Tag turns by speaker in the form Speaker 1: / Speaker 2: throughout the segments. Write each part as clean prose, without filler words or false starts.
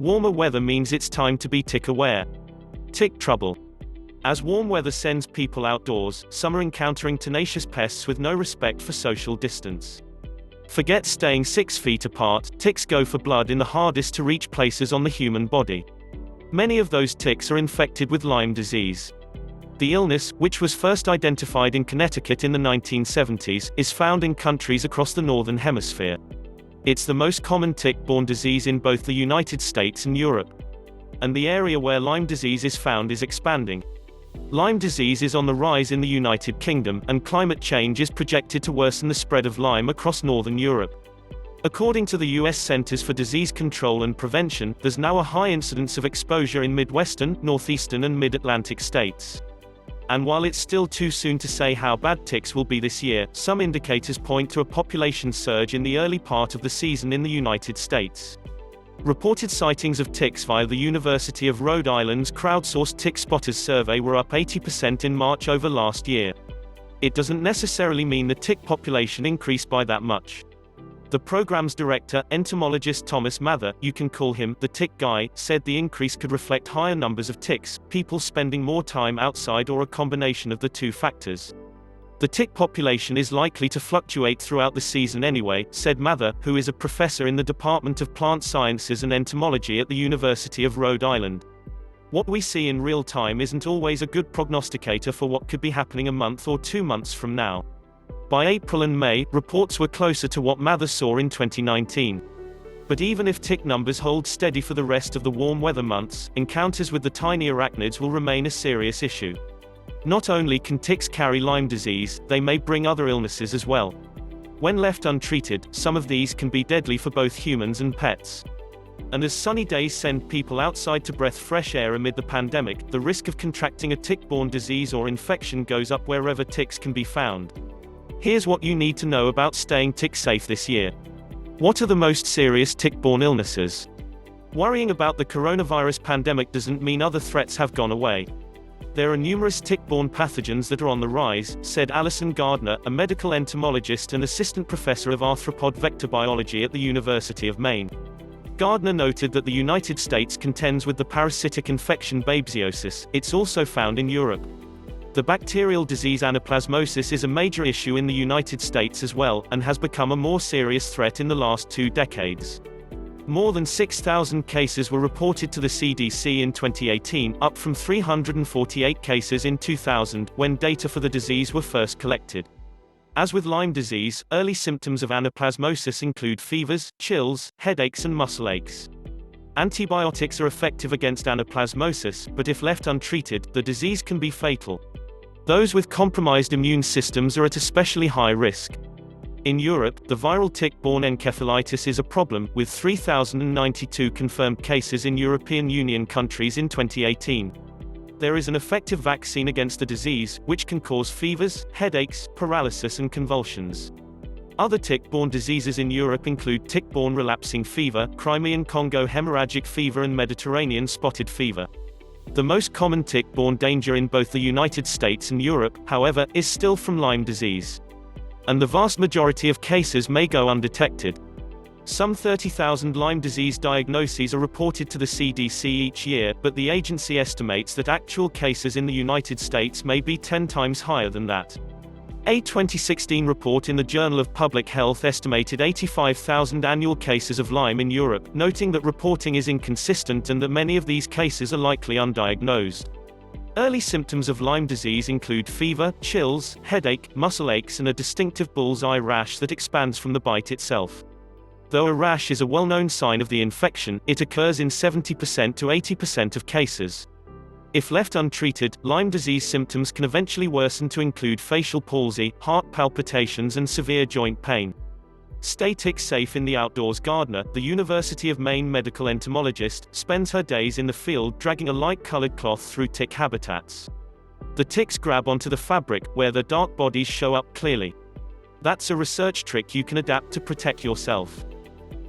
Speaker 1: Warmer weather means it's time to be tick-aware. Tick trouble. As warm weather sends people outdoors, some are encountering tenacious pests with no respect for social distance. Forget staying 6 feet apart, ticks go for blood in the hardest to reach places on the human body. Many of those ticks are infected with Lyme disease. The illness, which was first identified in Connecticut in the 1970s, is found in countries across the Northern Hemisphere. It's the most common tick-borne disease in both the United States and Europe. And the area where Lyme disease is found is expanding. Lyme disease is on the rise in the United Kingdom, and climate change is projected to worsen the spread of Lyme across Northern Europe. According to the U.S. Centers for Disease Control and Prevention, there's now a high incidence of exposure in Midwestern, Northeastern and Mid-Atlantic states. And while it's still too soon to say how bad ticks will be this year, some indicators point to a population surge in the early part of the season in the United States. Reported sightings of ticks via the University of Rhode Island's crowdsourced Tick Spotters survey were up 80% in March over last year. It doesn't necessarily mean the tick population increased by that much. The program's director, entomologist Thomas Mather, you can call him the tick guy, said the increase could reflect higher numbers of ticks, people spending more time outside, or a combination of the two factors. The tick population is likely to fluctuate throughout the season anyway, said Mather, who is a professor in the Department of Plant Sciences and Entomology at the University of Rhode Island. What we see in real time isn't always a good prognosticator for what could be happening a month or 2 months from now. By April and May, reports were closer to what Mather saw in 2019. But even if tick numbers hold steady for the rest of the warm weather months, encounters with the tiny arachnids will remain a serious issue. Not only can ticks carry Lyme disease, they may bring other illnesses as well. When left untreated, some of these can be deadly for both humans and pets. And as sunny days send people outside to breathe fresh air amid the pandemic, the risk of contracting a tick-borne disease or infection goes up wherever ticks can be found. Here's what you need to know about staying tick-safe this year. What are the most serious tick-borne illnesses? Worrying about the coronavirus pandemic doesn't mean other threats have gone away. There are numerous tick-borne pathogens that are on the rise, said Alison Gardner, a medical entomologist and assistant professor of arthropod vector biology at the University of Maine. Gardner noted that the United States contends with the parasitic infection babesiosis. It's also found in Europe. The bacterial disease anaplasmosis is a major issue in the United States as well, and has become a more serious threat in the last 2 decades. More than 6,000 cases were reported to the CDC in 2018, up from 348 cases in 2000, when data for the disease were first collected. As with Lyme disease, early symptoms of anaplasmosis include fevers, chills, headaches and muscle aches. Antibiotics are effective against anaplasmosis, but if left untreated, the disease can be fatal. Those with compromised immune systems are at especially high risk. In Europe, the viral tick-borne encephalitis is a problem, with 3,092 confirmed cases in European Union countries in 2018. There is an effective vaccine against the disease, which can cause fevers, headaches, paralysis and convulsions. Other tick-borne diseases in Europe include tick-borne relapsing fever, Crimean Congo hemorrhagic fever and Mediterranean spotted fever. The most common tick-borne danger in both the United States and Europe, however, is still from Lyme disease. And the vast majority of cases may go undetected. Some 30,000 Lyme disease diagnoses are reported to the CDC each year, but the agency estimates that actual cases in the United States may be 10 times higher than that. A 2016 report in the Journal of Public Health estimated 85,000 annual cases of Lyme in Europe, noting that reporting is inconsistent and that many of these cases are likely undiagnosed. Early symptoms of Lyme disease include fever, chills, headache, muscle aches and a distinctive bull's-eye rash that expands from the bite itself. Though a rash is a well-known sign of the infection, it occurs in 70% to 80% of cases. If left untreated, Lyme disease symptoms can eventually worsen to include facial palsy, heart palpitations and severe joint pain. Stay tick-safe in the outdoors. Gardner, the University of Maine medical entomologist, spends her days in the field dragging a light-colored cloth through tick habitats. The ticks grab onto the fabric, where their dark bodies show up clearly. That's a research trick you can adapt to protect yourself.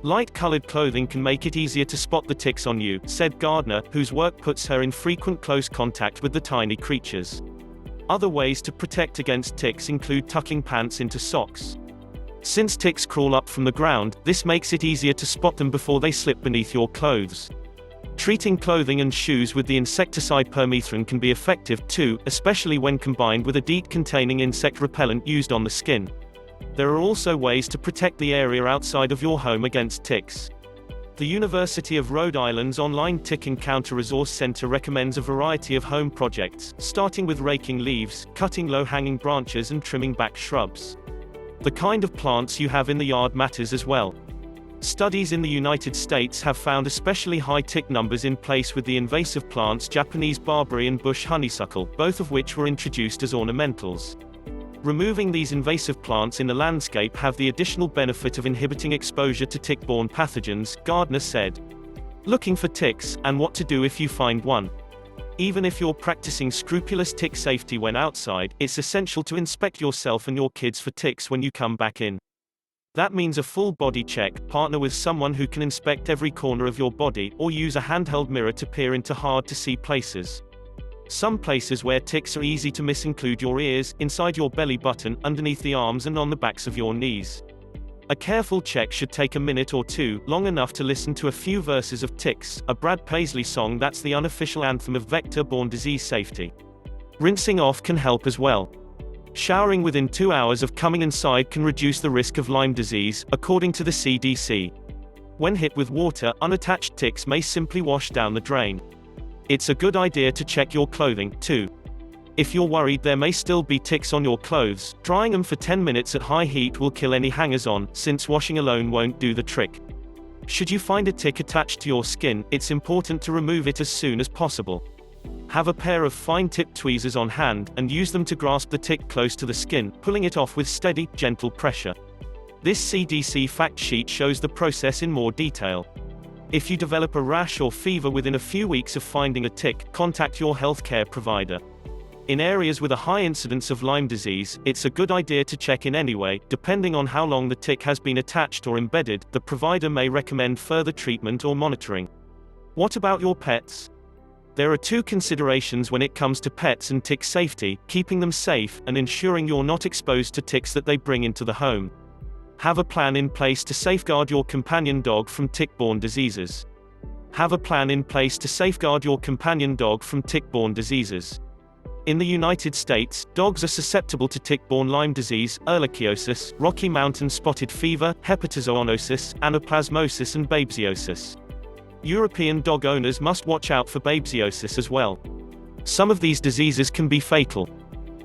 Speaker 1: Light-colored clothing can make it easier to spot the ticks on you, said Gardner, whose work puts her in frequent close contact with the tiny creatures. Other ways to protect against ticks include tucking pants into socks. Since ticks crawl up from the ground, this makes it easier to spot them before they slip beneath your clothes. Treating clothing and shoes with the insecticide permethrin can be effective too, especially when combined with a DEET-containing insect repellent used on the skin. There are also ways to protect the area outside of your home against ticks. The University of Rhode Island's online Tick and Counter Resource Center recommends a variety of home projects, starting with raking leaves, cutting low-hanging branches and trimming back shrubs. The kind of plants you have in the yard matters as well. Studies in the United States have found especially high tick numbers in place with the invasive plants Japanese barberry and bush honeysuckle, both of which were introduced as ornamentals. Removing these invasive plants in the landscape have the additional benefit of inhibiting exposure to tick-borne pathogens, Gardner said. Looking for ticks, and what to do if you find one. Even if you're practicing scrupulous tick safety when outside, it's essential to inspect yourself and your kids for ticks when you come back in. That means a full body check, partner with someone who can inspect every corner of your body, or use a handheld mirror to peer into hard-to-see places. Some places where ticks are easy to miss include your ears, inside your belly button, underneath the arms and on the backs of your knees. A careful check should take a minute or two, long enough to listen to a few verses of Ticks, a Brad Paisley song that's the unofficial anthem of vector-borne disease safety. Rinsing off can help as well. Showering within 2 hours of coming inside can reduce the risk of Lyme disease, according to the CDC. When hit with water, unattached ticks may simply wash down the drain. It's a good idea to check your clothing, too. If you're worried there may still be ticks on your clothes, drying them for 10 minutes at high heat will kill any hangers-on, since washing alone won't do the trick. Should you find a tick attached to your skin, it's important to remove it as soon as possible. Have a pair of fine-tipped tweezers on hand, and use them to grasp the tick close to the skin, pulling it off with steady, gentle pressure. This CDC fact sheet shows the process in more detail. If you develop a rash or fever within a few weeks of finding a tick, contact your healthcare provider. In areas with a high incidence of Lyme disease, it's a good idea to check in anyway. Depending on how long the tick has been attached or embedded, the provider may recommend further treatment or monitoring. What about your pets? There are two considerations when it comes to pets and tick safety: keeping them safe, and ensuring you're not exposed to ticks that they bring into the home. Have a plan in place to safeguard your companion dog from tick-borne diseases. Have a plan in place to safeguard your companion dog from tick-borne diseases. In the United States, dogs are susceptible to tick-borne Lyme disease, ehrlichiosis, Rocky Mountain spotted fever, hepatozoonosis, anaplasmosis and babesiosis. European dog owners must watch out for babesiosis as well. Some of these diseases can be fatal.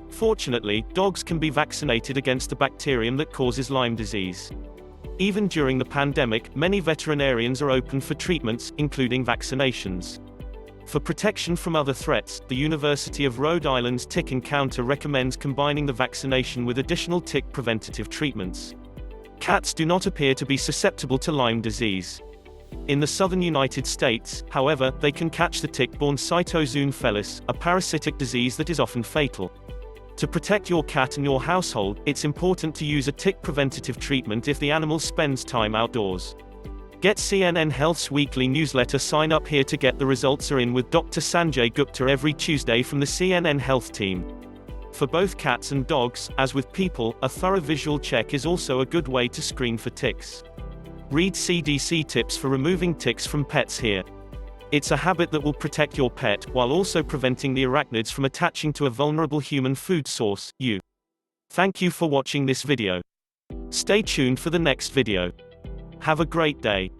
Speaker 1: Fortunately, dogs can be vaccinated against the bacterium that causes Lyme disease. Even during the pandemic, many veterinarians are open for treatments, including vaccinations. For protection from other threats, the University of Rhode Island's Tick and Counter recommends combining the vaccination with additional tick preventative treatments. Cats do not appear to be susceptible to Lyme disease. In the southern United States, however, they can catch the tick-borne cytozoon felis, a parasitic disease that is often fatal. To protect your cat and your household, it's important to use a tick preventative treatment if the animal spends time outdoors. Get CNN Health's weekly newsletter. Sign up here to get the results are in with Dr. Sanjay Gupta every Tuesday from the CNN Health team. For both cats and dogs, as with people, a thorough visual check is also a good way to screen for ticks. Read CDC tips for removing ticks from pets here. It's a habit that will protect your pet, while also preventing the arachnids from attaching to a vulnerable human food source, you. Thank you for watching this video. Stay tuned for the next video. Have a great day.